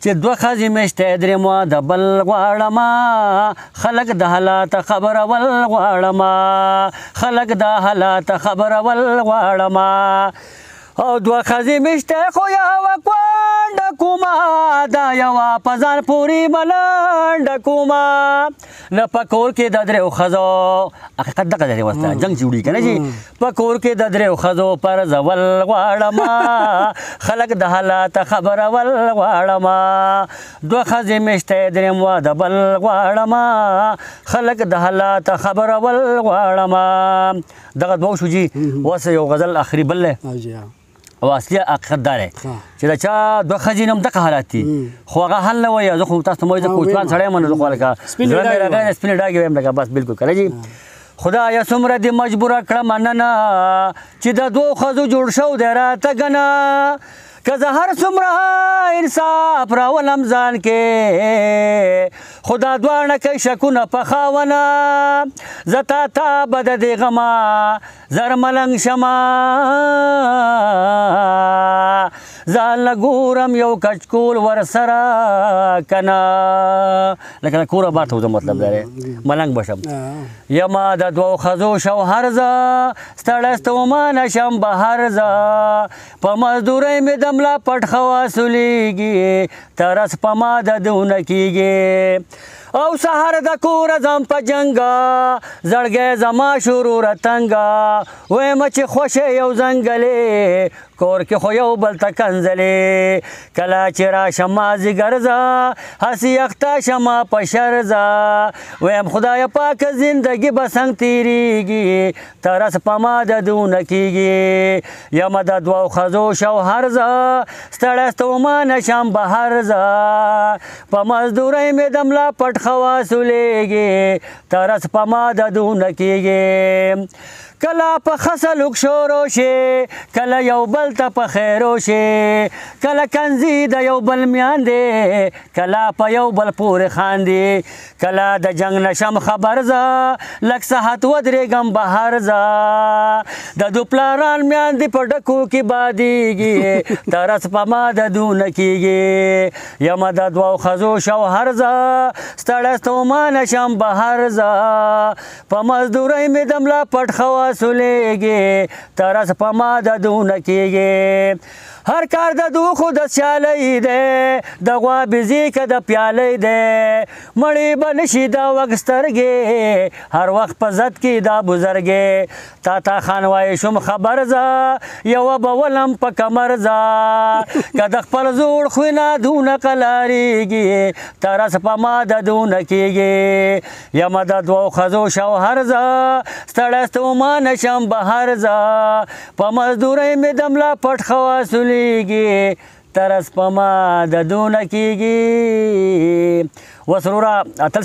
چې دوه ښځې مې شته درې مو د بل غواړمه خلک د حالات خبرول غواړمه خلک د حالات خبرول غواړمه او دوه ښځې مې شته خو یوه کونډه کومه دا یوه په ځان پورې ملنډه کومه نه په کور کې د درېو ښځو حقیقت دغه دی ورته جنګ جوړېږي که نه چې په کور کې د درېو ښځو پرځول غواړمه خلک د حالات خبرول غواړمه دوه ښځې مې شته درېم د بل غواړمه خلک د حالات خبرول غواړمه دغه دوه شو جي اوس یو غزل آخري بل دی او اصلي حقیقت دا دی چې د چا دوه ښځې نه هم دغه حالات دي خو هغه حل نه وایي زه خو تاسو ته وایي زه کوچوان سړی یم نو زه خو هلکه زړه مې راغلی سپینې ډاګې وایم لکه بس بلکل که نه جي خدایه څومره دې مجبوره کړمه ننه چې د دوو ښځو جوړ شو دی راته ګنه که زه هر څومره انصاف راولم ځان کې خو دا دواړه کوي شکونه په خاونه زه تا به د دې غمه زر ملنګ شمه ځان له ګورم یو کچکول ورسره که نه لکه د کوره بار ته وځم مطلب دا دی ملنګ به شم یما د دوو ښځو شوهر زه ستړی ستومانه شم بهر زه په مزدورۍ مې د ملا پټ خواصلیږي ترس په ما د دونه کیږي او سهار د کوره ځم په جنګه زړګی زما شروع رتنګه وایم چې خوښې یو ځنګلې کور کې خو یو بل ته کنځلې کله چې راشم مازدیګر زه هسې یخته شمه په شر زه وایم خدایه پاکه زندګي به څنګ تېرېږي ترس په ما د دونه کېږي یمه د دوو ښځو شوهر زه ستړی ستومانه شم بهر زه په مزدورۍ مې د ملا پټ خواصلیږي ترس په ما د دونه کېږي کله په خسلوک شورو شي کله یو بل ته په خیرو شي کله کنځي د یو بل میاندې کله په یو بل پورې خاندي کله د جنګ نشم خبر زه لږ ساعت ودرېږم بهر زه د دو پلاران میاندې په ډکو کې بادېږي ترس په ما د دونه کېږي یمه د دوو ښځو شوهر زه ستړی ستومانه شم بهر زه په مزدورۍ مې د ملا پټ خواصلیږي ترس په ما د دونه کېږي هر کار د دوخو د سیالۍ دی د غوا بزي که د پیالۍ دی مړې به نشي دا وږ سترګې هر وخت په زد کې دا بزرګې تا خان وایې شوم خبر زه یوه به ولم په کمر زه که د خپل زوړ خوینه دونه قلاریږي ترس په ما د دونه کېږي یمه د دوو ښځو شوهر زه ستړی ستومانه شم بهر زه په مزدورۍ مې د ملا پټ خواصلیږي ترس په ما د دونه کېږي وسروره اتل